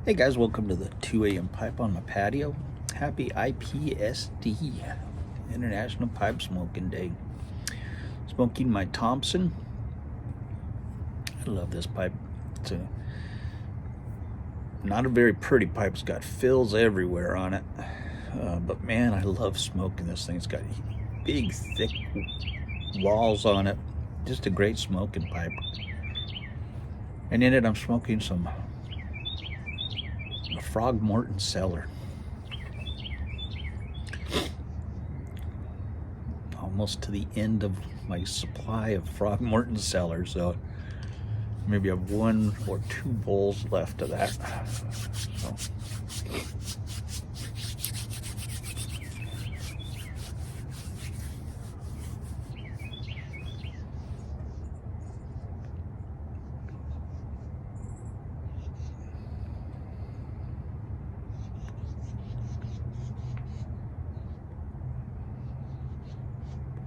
Hey guys, welcome to the 2 a.m. pipe on my patio. Happy IPSD, International Pipe Smoking Day. Smoking my Thompson. I love this pipe. It's not a very pretty pipe. It's got fills everywhere on it. But man, I love smoking this thing. It's got big, thick walls on it. Just a great smoking pipe. And in it, I'm smoking some Frog Morton Cellar. Almost to the end of my supply of Frog Morton Cellar, so maybe I have 1 or 2 bowls left of that. So.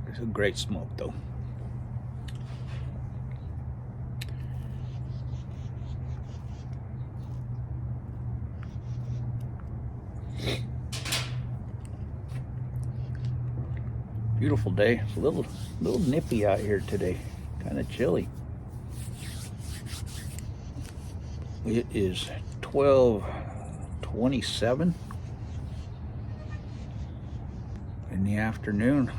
It's a great smoke though. Beautiful day. It's a little nippy out here today. Kind of chilly. It is 12:27 in the afternoon.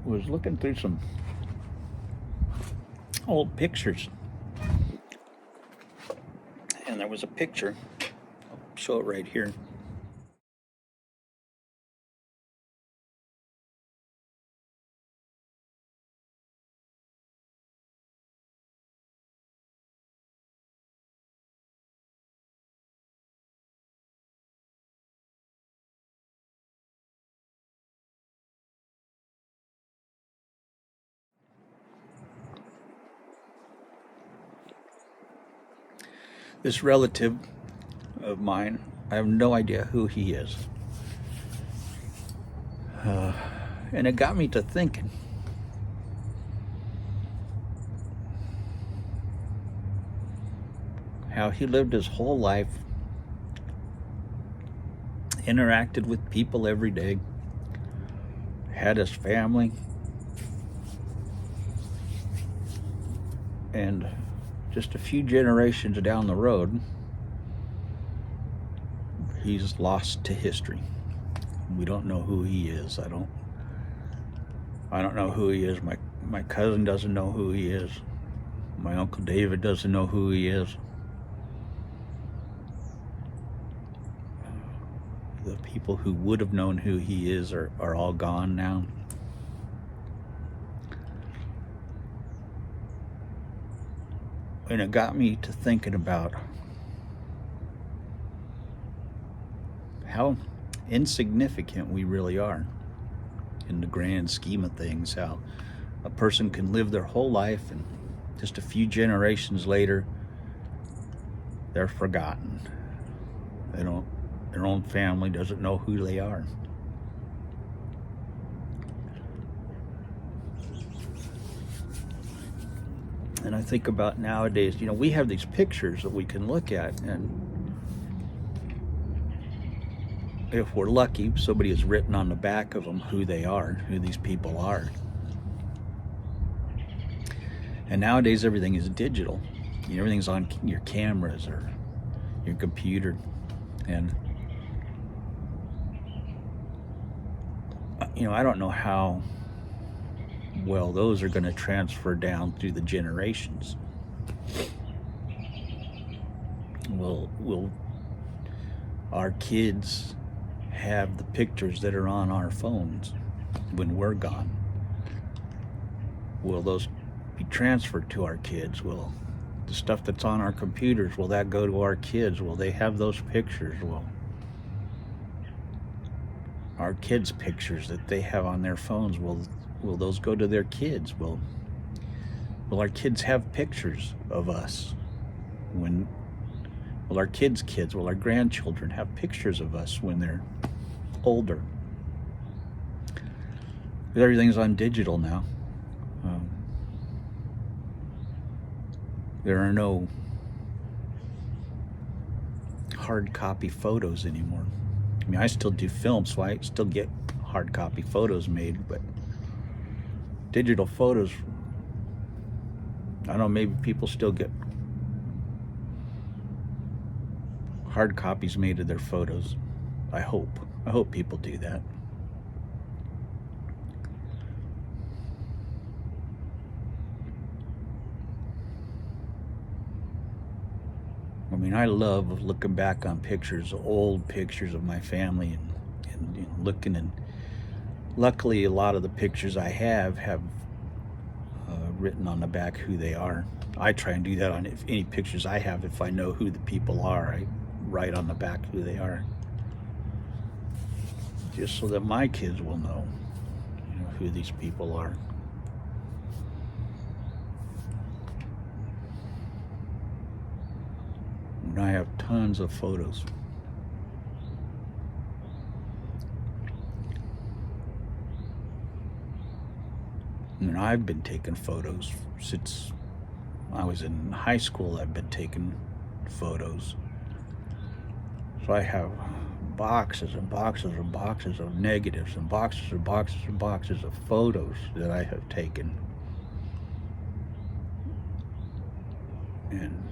I was looking through some old pictures, and there was a picture. I'll show it right here. This relative of mine, I have no idea who he is. And it got me to thinking. How he lived his whole life, interacted with people every day, had his family, and just a few generations down the road, he's lost to history. We don't know who he is. I don't know who he is. My cousin doesn't know who he is. My Uncle David doesn't know who he is. The people who would have known who he is are all gone now. And it got me to thinking about how insignificant we really are in the grand scheme of things. How a person can live their whole life and just a few generations later, they're forgotten. Their own family doesn't know who they are. And I think about nowadays, we have these pictures that we can look at, and if we're lucky, somebody has written on the back of them who they are, who these people are. And nowadays everything is digital. Everything's on your cameras or your computer. And I don't know how well those are going to transfer down through the generations. Will our kids have the pictures that are on our phones when we're gone? Will those be transferred to our kids? Will the stuff that's on our computers, will that go to our kids? Will they have those pictures? Will our kids' pictures that they have on their phones, will those go to their kids? Will our kids have pictures of us? Will our kids' kids, will our grandchildren have pictures of us when they're older? Because everything's on digital now. There are no hard copy photos anymore. I mean, I still do film, so I still get hard copy photos made, but digital photos, I don't know, maybe people still get hard copies made of their photos. I hope people do that. I mean, I love looking back on pictures, old pictures of my family, and looking, and luckily a lot of the pictures I have written on the back who they are. I try and do that on any pictures I have. If I know who the people are, I write on the back who they are, just so that my kids will know, who these people are. And I have tons of photos. And I've been taking photos since I was in high school. I've been taking photos. So I have boxes and boxes and boxes of negatives, and boxes and boxes and boxes of photos that I have taken. And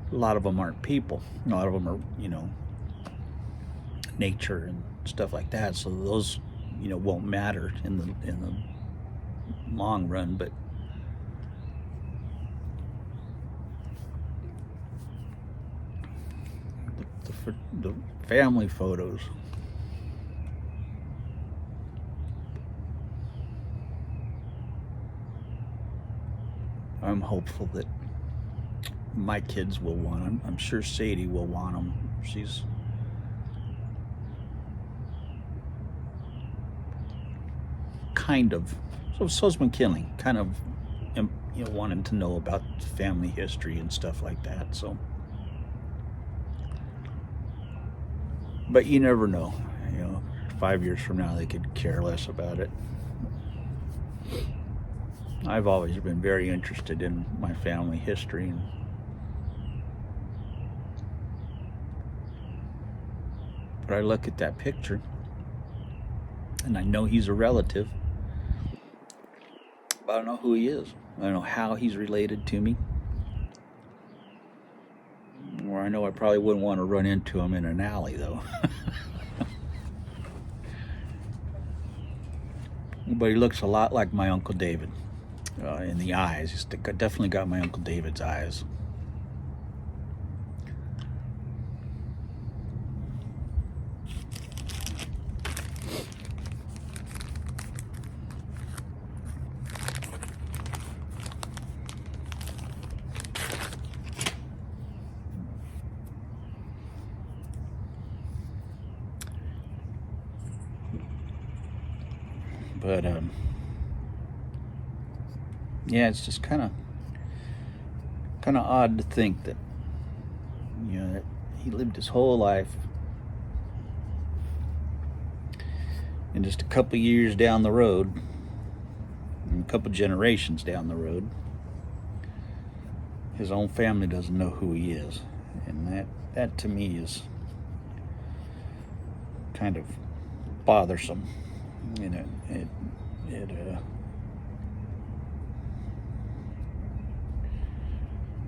a lot of them aren't people. A lot of them are, nature and stuff like that. So those, won't matter in the long run. But the family photos, I'm hopeful that my kids will want them. I'm sure Sadie will want them. She's kind of, so's McKinley, kind of, wanting to know about family history and stuff like that. So, but you never know. 5 years from now, they could care less about it. I've always been very interested in my family history, but I look at that picture and I know he's a relative, but I don't know who he is. I don't know how he's related to me. Or I know I probably wouldn't want to run into him in an alley, though. But he looks a lot like my Uncle David in the eyes. He's definitely got my Uncle David's eyes. But yeah, it's just kind of odd to think that that he lived his whole life, and just a couple years down the road, and a couple generations down the road, his own family doesn't know who he is, and that to me is kind of bothersome.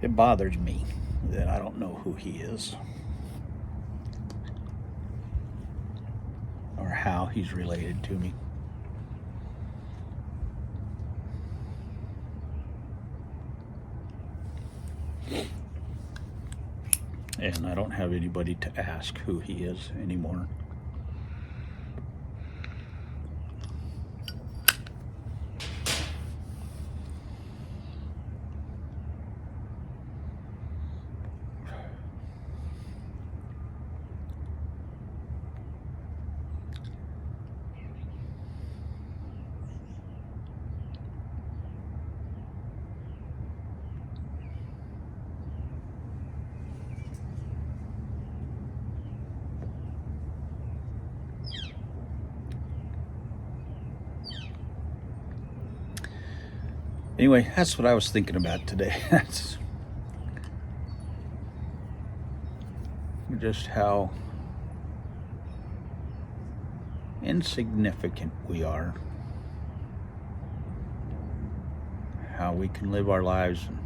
It bothers me that I don't know who he is or how he's related to me. And I don't have anybody to ask who he is anymore. Anyway, that's what I was thinking about today. That's just how insignificant we are. How we can live our lives and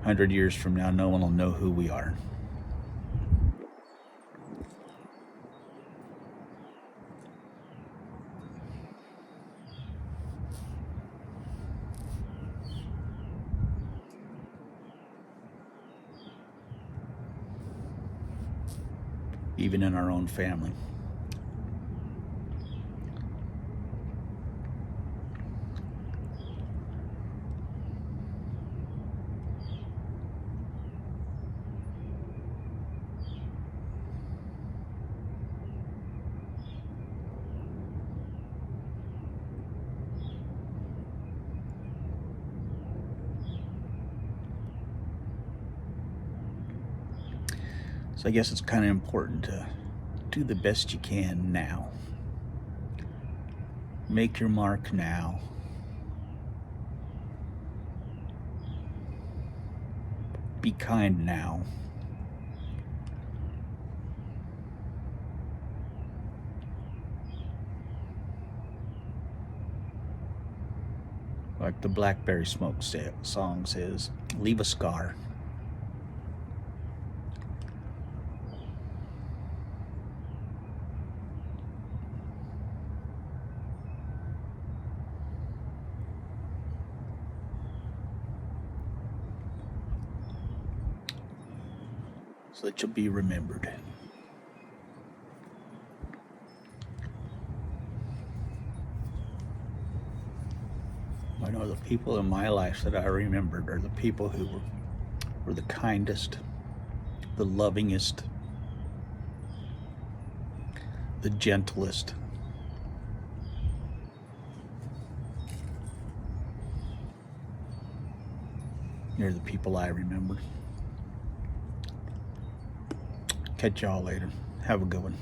$100 years from now, no one will know who we are. Even in our own family. So I guess it's kind of important to do the best you can now. Make your mark now. Be kind now. Like the Blackberry Smoke song says, leave a scar. So that you'll be remembered. I know the people in my life that I remembered are the people who were the kindest, the lovingest, the gentlest. They're the people I remember. Catch y'all later. Have a good one.